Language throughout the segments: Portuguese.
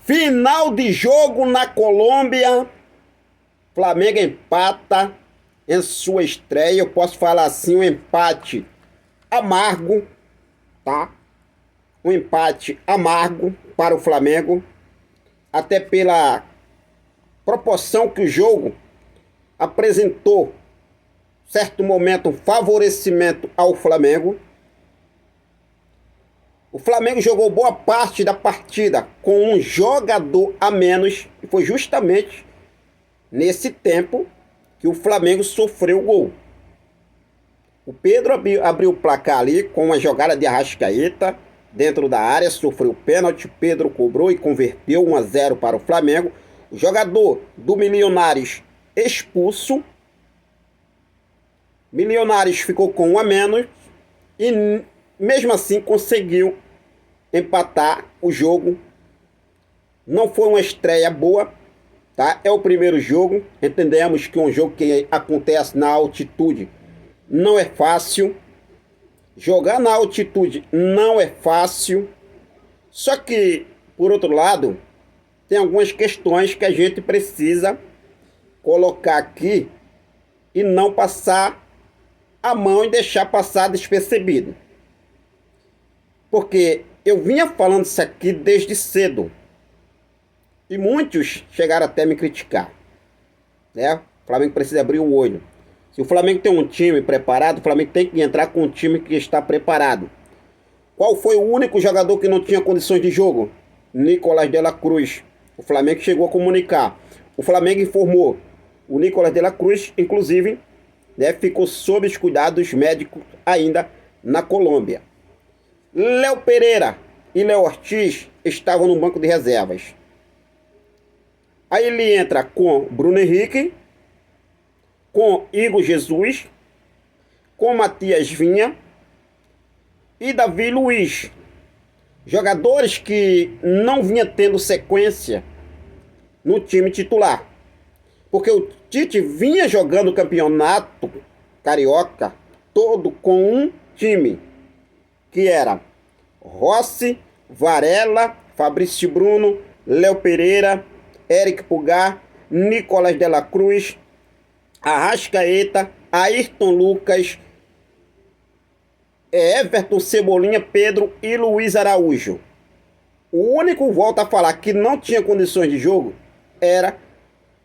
Final de jogo na Colômbia. Flamengo empata em sua estreia. Eu posso falar assim, um empate amargo, tá? Um empate amargo para o Flamengo, até pela proporção que o jogo apresentou, certo momento, um favorecimento ao Flamengo. O Flamengo jogou boa parte da partida com um jogador a menos, e foi justamente nesse tempo que o Flamengo sofreu o gol. O Pedro abriu o placar ali com uma jogada de Arrascaeta dentro da área, sofreu o pênalti, Pedro cobrou e converteu 1-0 para o Flamengo. O jogador do Milionários expulso. Milionários ficou com 1 a menos e mesmo assim conseguiu empatar o jogo. Não foi uma estreia boa, tá? É o primeiro jogo. Entendemos que um jogo que acontece na altitude não é fácil. Jogar na altitude não é fácil. Só que, por outro lado, tem algumas questões que a gente precisa colocar aqui e não passar a mão e deixar passar despercebido. Porque eu vinha falando isso aqui desde cedo. E muitos chegaram até a me criticar, né? O Flamengo precisa abrir o olho. Se o Flamengo tem um time preparado, o Flamengo tem que entrar com um time que está preparado. Qual foi o único jogador que não tinha condições de jogo? Nicolás de la Cruz. O Flamengo chegou a comunicar. O Flamengo informou. O Nicolás de la Cruz, inclusive, né, ficou sob os cuidados médicos ainda na Colômbia. Léo Pereira e Léo Ortiz estavam no banco de reservas. Aí ele entra com Bruno Henrique, com Igor Jesus, com Matias Vinha e Davi Luiz. Jogadores que não vinha tendo sequência no time titular. Porque o Tite vinha jogando o campeonato carioca todo com um time, que era Rossi, Varela, Fabrício Bruno, Léo Pereira, Eric Pulgar, Nicolás de la Cruz, Arrascaeta, Ayrton Lucas, Everton, Cebolinha, Pedro e Luiz Araújo. O único, volta a falar, que não tinha condições de jogo era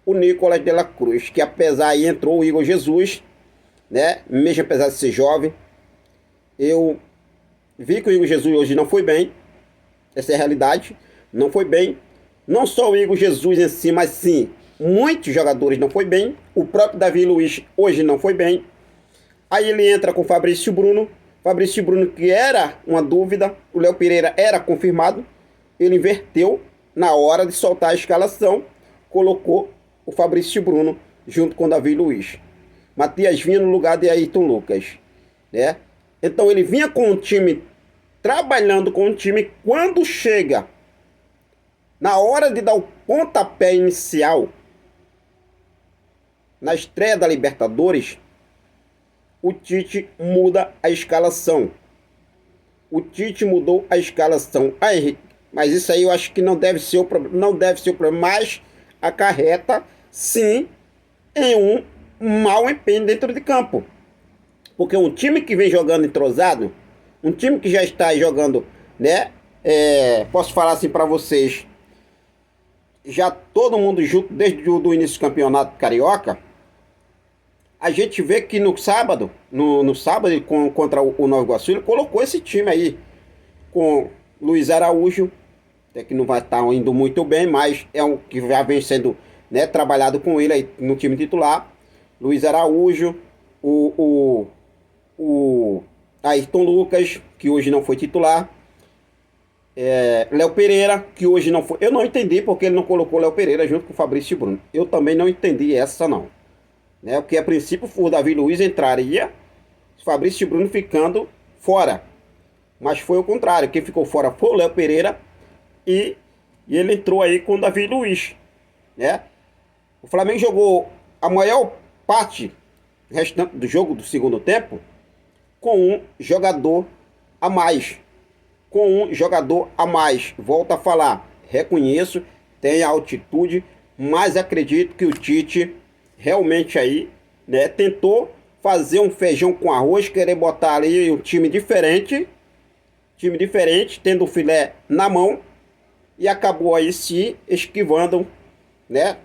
o Nicolás de la Cruz, que apesar aí entrou o Igor Jesus, né? Mesmo apesar de ser jovem, eu vi que o Igor Jesus hoje não foi bem. Essa é a realidade, não foi bem. Não só o Igor Jesus em si, mas sim muitos jogadores não foi bem. O próprio Davi Luiz hoje não foi bem. Aí ele entra com o Fabrício Bruno. Fabrício Bruno, que era uma dúvida, o Léo Pereira era confirmado. Ele inverteu na hora de soltar a escalação, colocou o Fabrício Bruno junto com o Davi Luiz. Matias vinha no lugar de Ayrton Lucas, né? Então ele vinha com o time, trabalhando com o time. Quando chega na hora de dar o pontapé inicial, na estreia da Libertadores, o Tite muda a escalação. O Tite mudou a escalação. Aí, mas isso aí eu acho que não deve ser o problema, mas acarreta sim em um mau empenho dentro de campo. Porque um time que vem jogando entrosado, um time que já está jogando, né? Posso falar assim para vocês, já todo mundo junto desde o início do campeonato carioca. A gente vê que no sábado, contra o Nova Iguaçu, ele colocou esse time aí com Luiz Araújo, até que não vai estar indo muito bem, mas é um que já vem sendo, né, trabalhado com ele aí no time titular. Luiz Araújo, o Ayrton Lucas, que hoje não foi titular, Léo Pereira, que hoje não foi. Eu não entendi porque ele não colocou Léo Pereira junto com o Fabrício Bruno. Eu também não entendi essa não, né? Porque a princípio o Davi Luiz entraria, o Fabrício Bruno ficando fora, mas foi o contrário. Quem ficou fora foi o Léo Pereira e ele entrou aí com o Davi Luiz, né? O Flamengo jogou a maior parte restante do jogo do segundo tempo com um jogador a mais. Volto a falar, reconheço, tem a altitude, mas acredito que o Tite realmente aí, né, tentou fazer um feijão com arroz, querer botar ali um time diferente, tendo o filé na mão, e acabou aí se esquivando, né,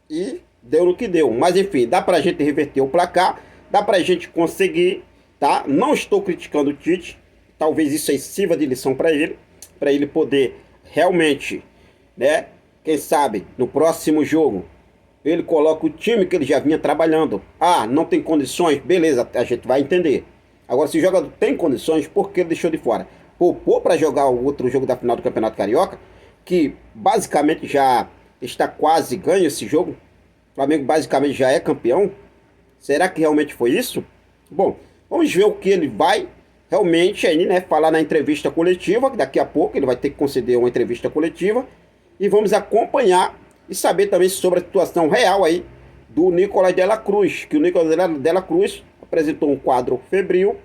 e deu no que deu. Mas enfim, dá pra gente reverter o placar, dá pra gente conseguir, tá? Não estou criticando o Tite, talvez isso aí sirva de lição para ele poder realmente, né, quem sabe no próximo jogo ele coloca o time que ele já vinha trabalhando. Ah, não tem condições, beleza, a gente vai entender. Agora, se o jogador tem condições, por que ele deixou de fora? Poupou para jogar o outro jogo da final do Campeonato Carioca, que basicamente já está quase ganho esse jogo. O Flamengo basicamente já é campeão. Será que realmente foi isso? Bom, vamos ver o que ele vai realmente aí, né, falar na entrevista coletiva, que daqui a pouco ele vai ter que conceder uma entrevista coletiva, e vamos acompanhar e saber também sobre a situação real aí do Nicolás de la Cruz, que o Nicolás de la Cruz apresentou um quadro febril,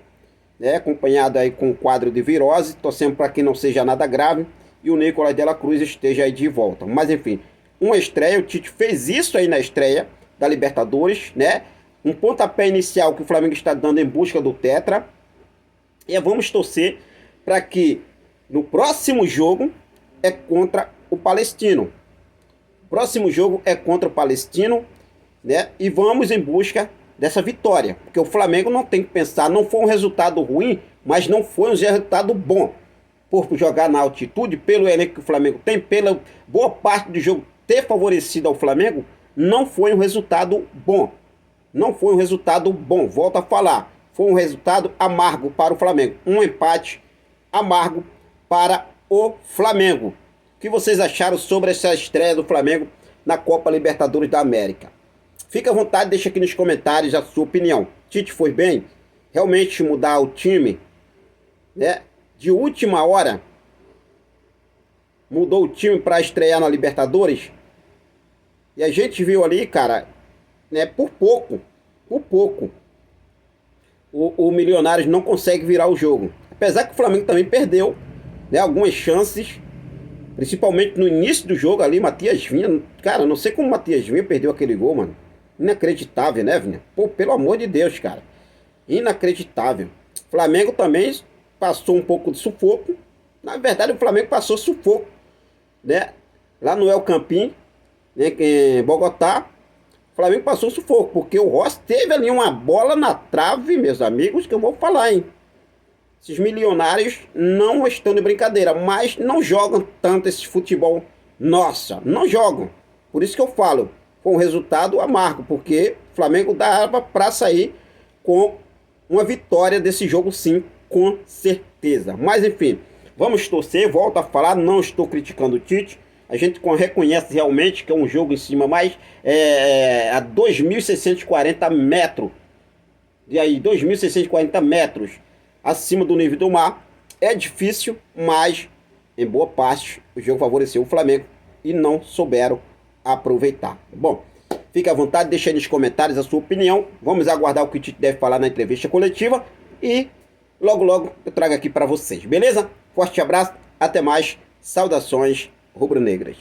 né, acompanhado aí com um quadro de virose, torcendo para que não seja nada grave e o Nicolás de la Cruz esteja aí de volta. Mas enfim, uma estreia, o Tite fez isso aí na estreia da Libertadores, né? Um pontapé inicial que o Flamengo está dando em busca do Tetra. E vamos torcer para que no próximo jogo é contra o Palestino. O próximo jogo é contra o Palestino, né? E vamos em busca dessa vitória. Porque o Flamengo não tem que pensar, não foi um resultado ruim, mas não foi um resultado bom. Por jogar na altitude, pelo elenco que o Flamengo tem, pela boa parte do jogo ter favorecido ao Flamengo, não foi um resultado bom. Não foi um resultado bom, volto a falar. Foi um resultado amargo para o Flamengo. Um empate amargo para o Flamengo. O que vocês acharam sobre essa estreia do Flamengo na Copa Libertadores da América? Fique à vontade, deixa aqui nos comentários a sua opinião. Tite foi bem? Realmente mudar o time, né? De última hora, mudou o time para estrear na Libertadores? E a gente viu ali, cara, né, por pouco, o Milionários não consegue virar o jogo. Apesar que o Flamengo também perdeu, né, algumas chances, principalmente no início do jogo ali, Matias Vinha. Cara, não sei como o Matias Vinha perdeu aquele gol, mano. Inacreditável, né, Vinha? Pô, pelo amor de Deus, cara. Inacreditável. O Flamengo também passou um pouco de sufoco. Na verdade, o Flamengo passou sufoco, né? Lá no El Campín, né, em Bogotá. O Flamengo passou sufoco, porque o Rossi teve ali uma bola na trave, meus amigos, que eu vou falar, hein? Esses Milionários não estão de brincadeira, mas não jogam tanto esse futebol. Nossa, não jogam. Por isso que eu falo, foi um resultado amargo, porque o Flamengo dava para sair com uma vitória desse jogo, sim, com certeza. Mas enfim, vamos torcer, volto a falar, não estou criticando o Tite. A gente reconhece realmente que é um jogo em cima mais a 2.640 metros. E aí, 2.640 metros acima do nível do mar. É difícil, mas em boa parte o jogo favoreceu o Flamengo e não souberam aproveitar. Bom, fique à vontade, deixe aí nos comentários a sua opinião. Vamos aguardar o que o Tite deve falar na entrevista coletiva e logo logo eu trago aqui para vocês, beleza? Forte abraço, até mais, saudações rubro-negras.